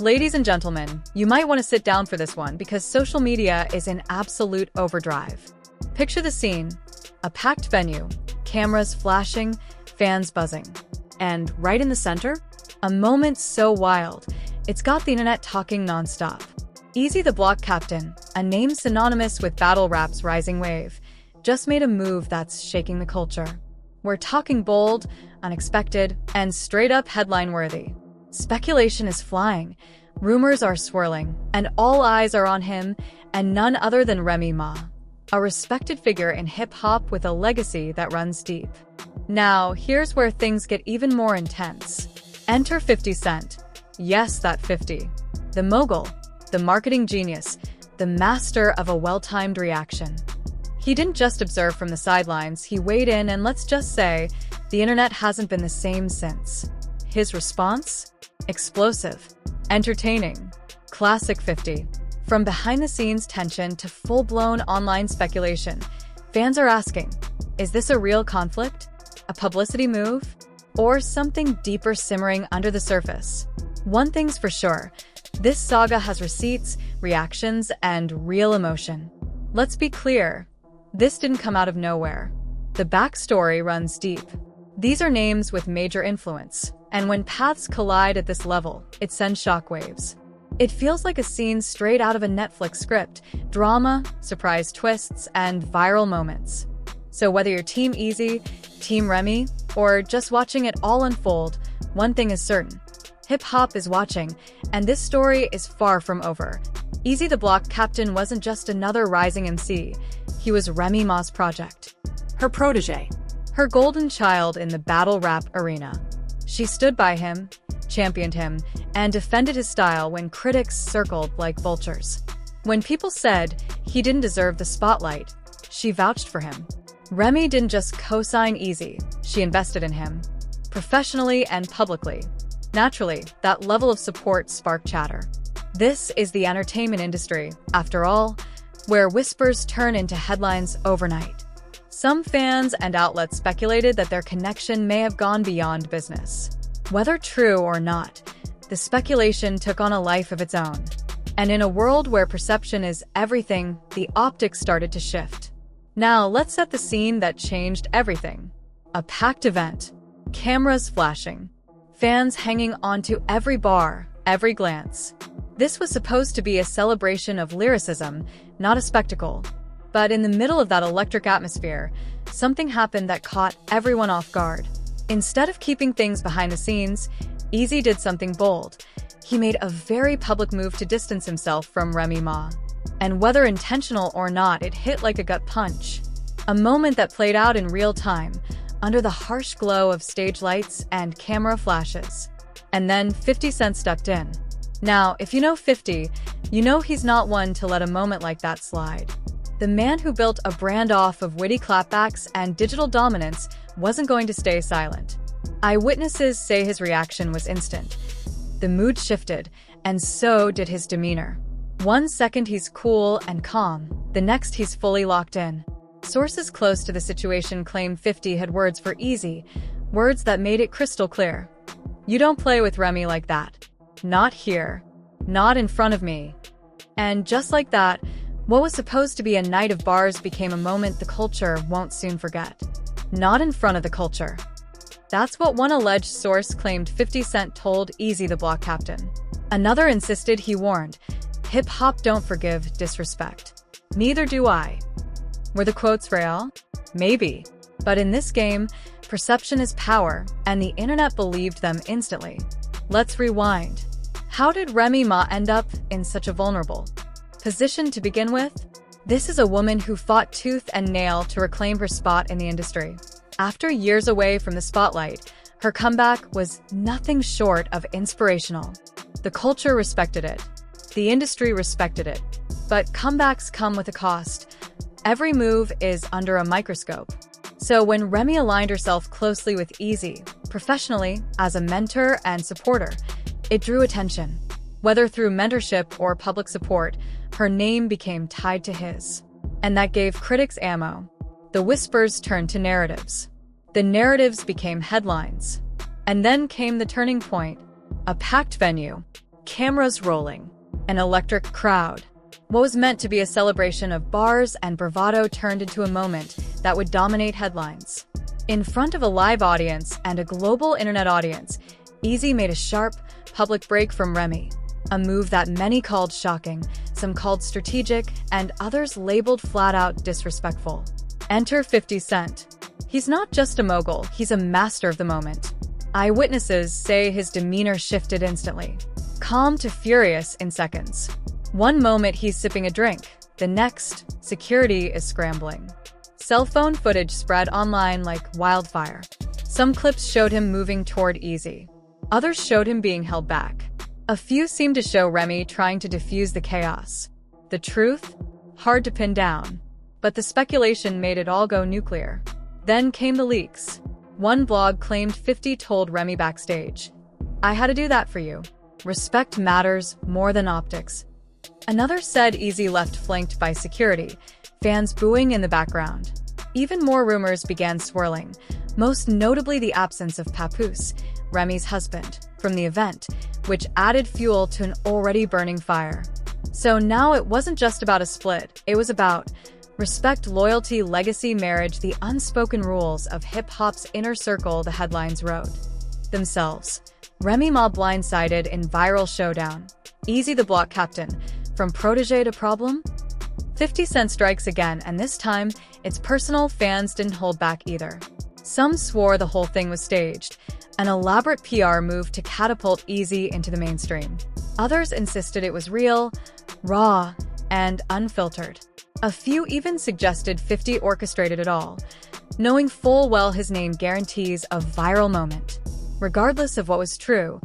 Ladies and gentlemen, you might want to sit down for this one because social media is in absolute overdrive. Picture the scene: a packed venue, cameras flashing, fans buzzing. And right in the center, a moment so wild, it's got the internet talking nonstop. Eazy the Block Captain, a name synonymous with battle rap's rising wave, just made a move that's shaking the culture. We're talking bold, unexpected, and straight-up headline-worthy. Speculation is flying, rumors are swirling, and all eyes are on him and none other than Remy Ma, a respected figure in hip-hop with a legacy that runs deep. Now, here's where things get even more intense. Enter 50 Cent. Yes, that 50. The mogul, the marketing genius, the master of a well-timed reaction. He didn't just observe from the sidelines, he weighed in, and let's just say, the internet hasn't been the same since. His response? Explosive. Entertaining. Classic 50. From behind-the-scenes tension to full-blown online speculation, fans are asking, is this a real conflict? A publicity move? Or something deeper simmering under the surface? One thing's for sure, this saga has receipts, reactions, and real emotion. Let's be clear, this didn't come out of nowhere. The backstory runs deep. These are names with major influence, and when paths collide at this level, it sends shockwaves. It feels like a scene straight out of a Netflix script: drama, surprise twists, and viral moments. So whether you're Team Eazy, Team Remy, or just watching it all unfold, one thing is certain: hip-hop is watching, and this story is far from over. Eazy the Block Captain wasn't just another rising MC, he was Remy Ma's project. Her protege. Her golden child in the battle rap arena. She stood by him, championed him, and defended his style when critics circled like vultures. When people said he didn't deserve the spotlight, she vouched for him. Remy didn't just co-sign Eazy, she invested in him, professionally and publicly. Naturally, that level of support sparked chatter. This is the entertainment industry, after all, where whispers turn into headlines overnight. Some fans and outlets speculated that their connection may have gone beyond business. Whether true or not, the speculation took on a life of its own. And in a world where perception is everything, the optics started to shift. Now, let's set the scene that changed everything. A packed event, cameras flashing, fans hanging onto every bar, every glance. This was supposed to be a celebration of lyricism, not a spectacle. But in the middle of that electric atmosphere, something happened that caught everyone off guard. Instead of keeping things behind the scenes, Eazy did something bold. He made a very public move to distance himself from Remy Ma. And whether intentional or not, it hit like a gut punch. A moment that played out in real time, under the harsh glow of stage lights and camera flashes. And then 50 Cent stepped in. Now, if you know 50, you know he's not one to let a moment like that slide. The man who built a brand off of witty clapbacks and digital dominance wasn't going to stay silent. Eyewitnesses say his reaction was instant. The mood shifted, and so did his demeanor. One second he's cool and calm, the next he's fully locked in. Sources close to the situation claim 50 had words for Eazy, words that made it crystal clear. You don't play with Remy like that. Not here. Not in front of me. And just like that, what was supposed to be a night of bars became a moment the culture won't soon forget. Not in front of the culture. That's what one alleged source claimed 50 Cent told Eazy the Block Captain. Another insisted he warned, hip-hop don't forgive disrespect. Neither do I. Were the quotes real? Maybe. But in this game, perception is power, and the internet believed them instantly. Let's rewind. How did Remy Ma end up in such a vulnerable position to begin with? This is a woman who fought tooth and nail to reclaim her spot in the industry. After years away from the spotlight, her comeback was nothing short of inspirational. The culture respected it. The industry respected it. But comebacks come with a cost. Every move is under a microscope. So when Remy aligned herself closely with Eazy, professionally, as a mentor and supporter, it drew attention. Whether through mentorship or public support, her name became tied to his. And that gave critics ammo. The whispers turned to narratives. The narratives became headlines. And then came the turning point. A packed venue. Cameras rolling. An electric crowd. What was meant to be a celebration of bars and bravado turned into a moment that would dominate headlines. In front of a live audience and a global internet audience, Eazy made a sharp, public break from Remy. A move that many called shocking, some called strategic, and others labeled flat-out disrespectful. Enter 50 Cent. He's not just a mogul, he's a master of the moment. Eyewitnesses say his demeanor shifted instantly. Calm to furious in seconds. One moment he's sipping a drink, the next, security is scrambling. Cell phone footage spread online like wildfire. Some clips showed him moving toward Eazy. Others showed him being held back. A few seemed to show Remy trying to defuse the chaos. The truth? Hard to pin down. But the speculation made it all go nuclear. Then came the leaks. One blog claimed 50 told Remy backstage, "I had to do that for you. Respect matters more than optics." Another said Eazy left flanked by security, fans booing in the background. Even more rumors began swirling, most notably the absence of Papoose, Remy's husband, from the event, which added fuel to an already burning fire. So now it wasn't just about a split, it was about respect, loyalty, legacy, marriage, the unspoken rules of hip-hop's inner circle, the headlines wrote. Themselves. Remy Ma blindsided in viral showdown. Eazy the block captain. From protege to problem? 50 Cent strikes again, and this time, it's personal. Fans didn't hold back either. Some swore the whole thing was staged, an elaborate PR move to catapult Eazy into the mainstream. Others insisted it was real, raw, and unfiltered. A few even suggested 50 orchestrated it all, knowing full well his name guarantees a viral moment. Regardless of what was true,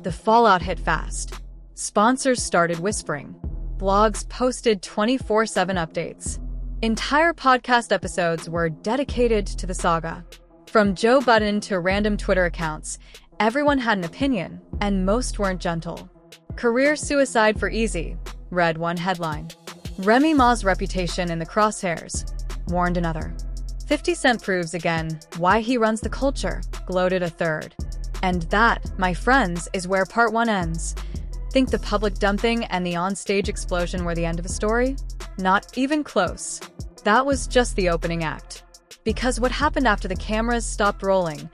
the fallout hit fast. Sponsors started whispering. Blogs posted 24/7 updates. Entire podcast episodes were dedicated to the saga. From Joe Budden to random Twitter accounts, everyone had an opinion, and most weren't gentle. Career suicide for Eazy, read one headline. Remy Ma's reputation in the crosshairs, warned another. 50 Cent proves again why he runs the culture, gloated a third. And that, my friends, is where part one ends. Think the public dumping and the on-stage explosion were the end of a story? Not even close. That was just the opening act. Because what happened after the cameras stopped rolling,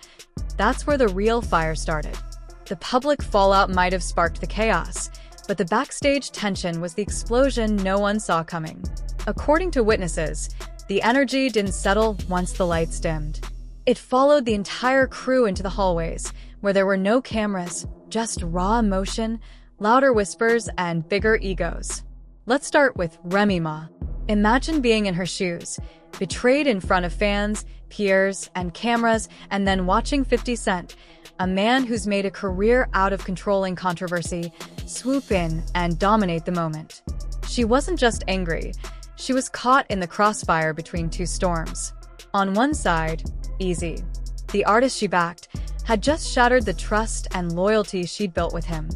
that's where the real fire started. The public fallout might have sparked the chaos, but the backstage tension was the explosion no one saw coming. According to witnesses, the energy didn't settle once the lights dimmed. It followed the entire crew into the hallways, where there were no cameras, just raw emotion, louder whispers, and bigger egos. Let's start with Remy Ma. Imagine being in her shoes, betrayed in front of fans, peers, and cameras, and then watching 50 Cent, a man who's made a career out of controlling controversy, swoop in and dominate the moment. She wasn't just angry, she was caught in the crossfire between two storms. On one side, Eazy, the artist she backed, had just shattered the trust and loyalty she'd built with him.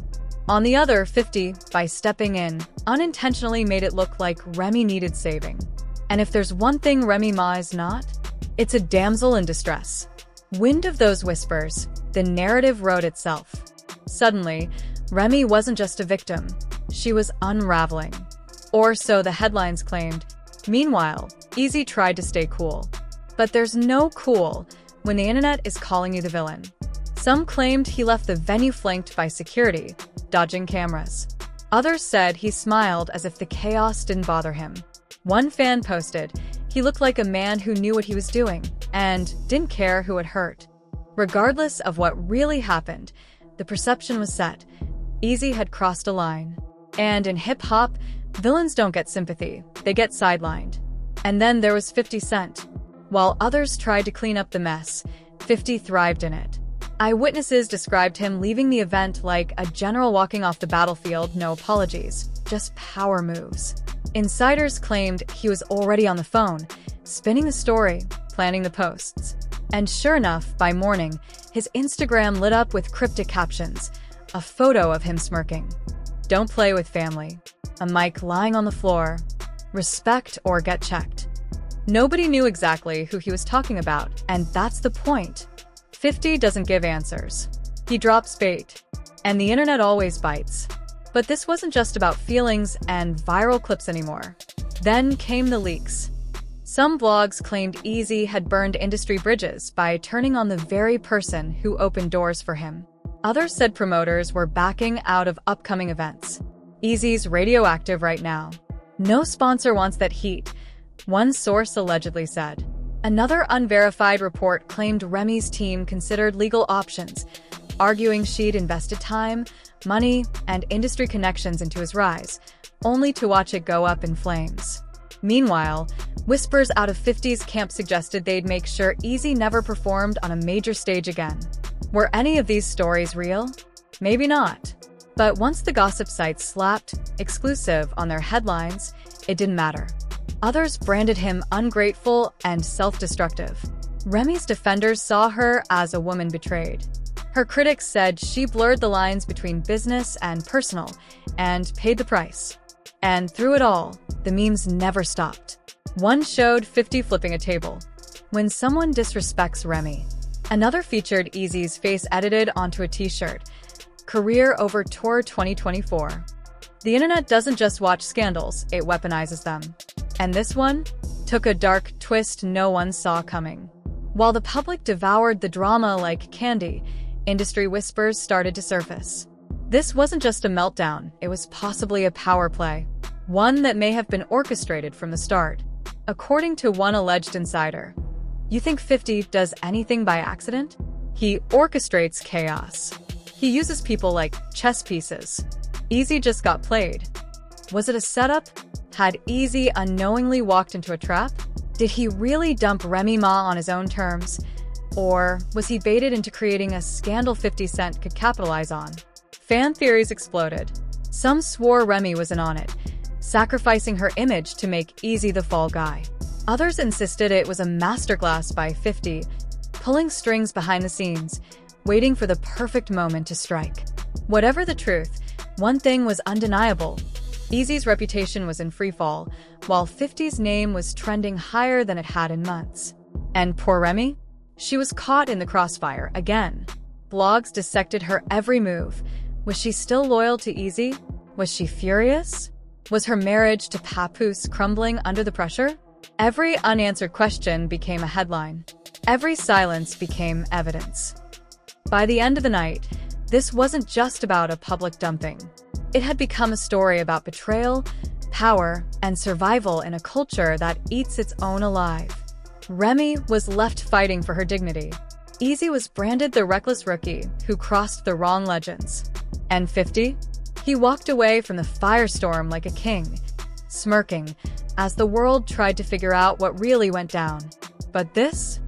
On the other, 50, by stepping in, unintentionally made it look like Remy needed saving. And if there's one thing Remy Ma is not, it's a damsel in distress. Wind of those whispers, the narrative wrote itself. Suddenly, Remy wasn't just a victim, she was unraveling. Or so the headlines claimed. Meanwhile, Eazy tried to stay cool. But there's no cool when the internet is calling you the villain. Some claimed he left the venue flanked by security, dodging cameras. Others said he smiled as if the chaos didn't bother him. One fan posted, he looked like a man who knew what he was doing and didn't care who it hurt. Regardless of what really happened, the perception was set. Eazy had crossed a line. And in hip-hop, villains don't get sympathy, they get sidelined. And then there was 50 Cent. While others tried to clean up the mess, 50 thrived in it. Eyewitnesses described him leaving the event like a general walking off the battlefield, no apologies, just power moves. Insiders claimed he was already on the phone, spinning the story, planning the posts. And sure enough, by morning, his Instagram lit up with cryptic captions, a photo of him smirking. Don't play with family. A mic lying on the floor. Respect or get checked. Nobody knew exactly who he was talking about, and that's the point. 50 doesn't give answers. He drops bait. And the internet always bites. But this wasn't just about feelings and viral clips anymore. Then came the leaks. Some blogs claimed Eazy had burned industry bridges by turning on the very person who opened doors for him. Others said promoters were backing out of upcoming events. Eazy's radioactive right now. No sponsor wants that heat, one source allegedly said. Another unverified report claimed Remy's team considered legal options, arguing she'd invested time, money, and industry connections into his rise, only to watch it go up in flames. Meanwhile, whispers out of 50's camp suggested they'd make sure Eazy never performed on a major stage again. Were any of these stories real? Maybe not. But once the gossip sites slapped exclusive on their headlines, it didn't matter. Others branded him ungrateful and self-destructive. Remy's defenders saw her as a woman betrayed. Her critics said she blurred the lines between business and personal and paid the price. And through it all, the memes never stopped. One showed 50 flipping a table when someone disrespects Remy. Another featured Eazy's face edited onto a t-shirt. Career over tour 2024. The internet doesn't just watch scandals, it weaponizes them. And this one took a dark twist no one saw coming. While the public devoured the drama like candy, industry whispers started to surface. This wasn't just a meltdown, it was possibly a power play. One that may have been orchestrated from the start. According to one alleged insider, you think 50 does anything by accident? He orchestrates chaos. He uses people like chess pieces. Eazy just got played. Was it a setup? Had Eazy unknowingly walked into a trap? Did he really dump Remy Ma on his own terms? Or was he baited into creating a scandal 50 Cent could capitalize on? Fan theories exploded. Some swore Remy was in on it, sacrificing her image to make Eazy the fall guy. Others insisted it was a masterclass by 50, pulling strings behind the scenes, waiting for the perfect moment to strike. Whatever the truth, one thing was undeniable. Eazy's reputation was in freefall, while 50's name was trending higher than it had in months. And poor Remy? She was caught in the crossfire again. Blogs dissected her every move. Was she still loyal to Eazy? Was she furious? Was her marriage to Papoose crumbling under the pressure? Every unanswered question became a headline. Every silence became evidence. By the end of the night, this wasn't just about a public dumping. It had become a story about betrayal, power, and survival in a culture that eats its own alive. Remy was left fighting for her dignity. Eazy was branded the reckless rookie who crossed the wrong legends. And 50? He walked away from the firestorm like a king, smirking as the world tried to figure out what really went down. But this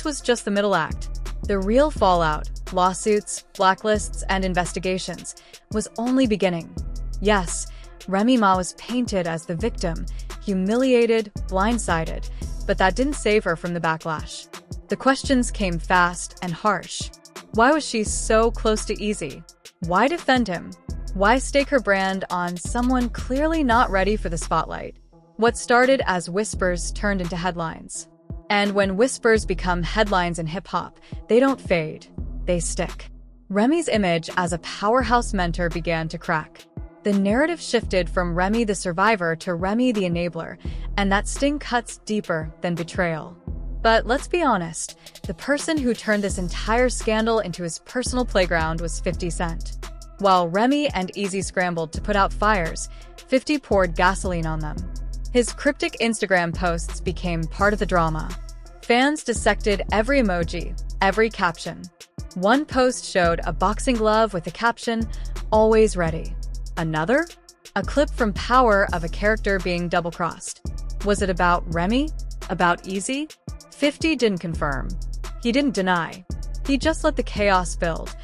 was just the middle act. The real fallout, lawsuits, blacklists, and investigations, was only beginning. Yes, Remy Ma was painted as the victim, humiliated, blindsided, but that didn't save her from the backlash. The questions came fast and harsh. Why was she so close to Eazy? Why defend him? Why stake her brand on someone clearly not ready for the spotlight? What started as whispers turned into headlines. And when whispers become headlines in hip-hop, they don't fade, they stick. Remy's image as a powerhouse mentor began to crack. The narrative shifted from Remy the survivor to Remy the enabler, and that sting cuts deeper than betrayal. But let's be honest, the person who turned this entire scandal into his personal playground was 50 Cent. While Remy and Eazy scrambled to put out fires, 50 poured gasoline on them. His cryptic Instagram posts became part of the drama. Fans dissected every emoji, every caption. One post showed a boxing glove with the caption, "Always ready." Another? A clip from Power of a character being double-crossed. Was it about Remy? About Eazy? 50 didn't confirm. He didn't deny. He just let the chaos build,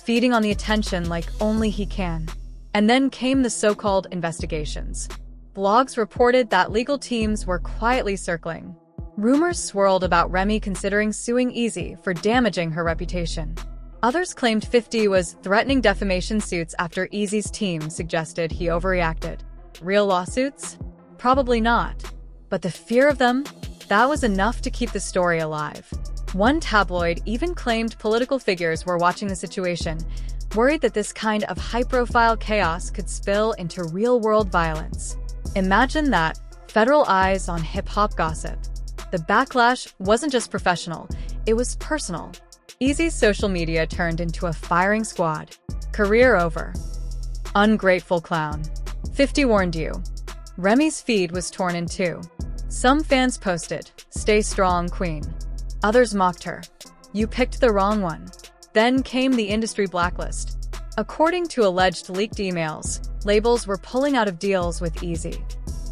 feeding on the attention like only he can. And then came the so-called investigations. Blogs reported that legal teams were quietly circling. Rumors swirled about Remy considering suing Eazy for damaging her reputation. Others claimed 50 was threatening defamation suits after Eazy's team suggested he overreacted. Real lawsuits? Probably not. But the fear of them? That was enough to keep the story alive. One tabloid even claimed political figures were watching the situation, worried that this kind of high-profile chaos could spill into real-world violence. Imagine that, federal eyes on hip-hop gossip. The backlash wasn't just professional, it was personal. Eazy's social media turned into a firing squad. Career over. Ungrateful clown. 50 warned you. Remy's feed was torn in two. Some fans posted, "Stay strong, queen." Others mocked her. "You picked the wrong one." Then came the industry blacklist. According to alleged leaked emails, labels were pulling out of deals with Eazy.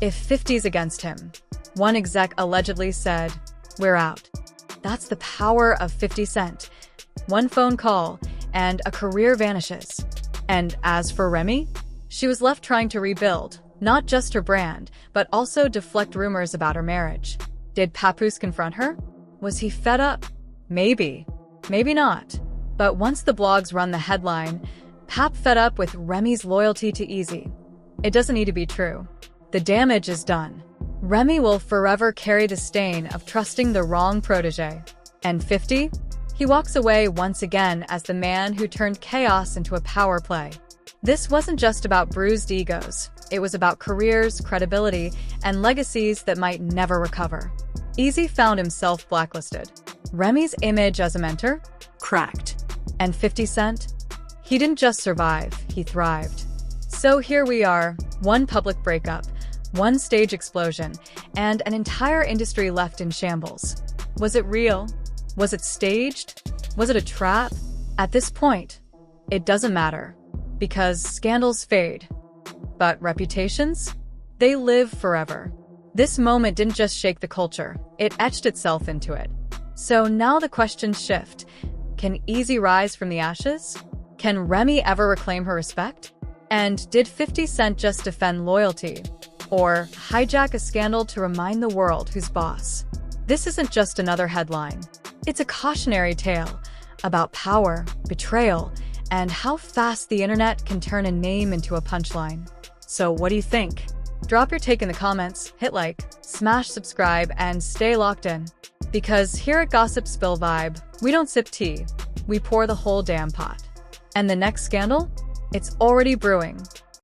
If 50's against him, one exec allegedly said, "We're out." That's the power of 50 Cent. One phone call, and a career vanishes. And as for Remy, she was left trying to rebuild, not just her brand, but also deflect rumors about her marriage. Did Papoose confront her? Was he fed up? Maybe. Maybe not. But once the blogs run the headline, "Pap fed up with Remy's loyalty to Eazy," it doesn't need to be true. The damage is done. Remy will forever carry the stain of trusting the wrong protege. And 50? He walks away once again as the man who turned chaos into a power play. This wasn't just about bruised egos. It was about careers, credibility, and legacies that might never recover. Eazy found himself blacklisted. Remy's image as a mentor? Cracked. And 50 Cent? He didn't just survive, he thrived. So here we are, one public breakup, one stage explosion, and an entire industry left in shambles. Was it real? Was it staged? Was it a trap? At this point, it doesn't matter, because scandals fade. But reputations? They live forever. This moment didn't just shake the culture, it etched itself into it. So now the questions shift. Can Eazy rise from the ashes? Can Remy ever reclaim her respect? And did 50 Cent just defend loyalty? Or hijack a scandal to remind the world who's boss? This isn't just another headline. It's a cautionary tale about power, betrayal, and how fast the internet can turn a name into a punchline. So what do you think? Drop your take in the comments, hit like, smash subscribe, and stay locked in. Because here at Gossip Spill Vibe, we don't sip tea, we pour the whole damn pot. And the next scandal? It's already brewing.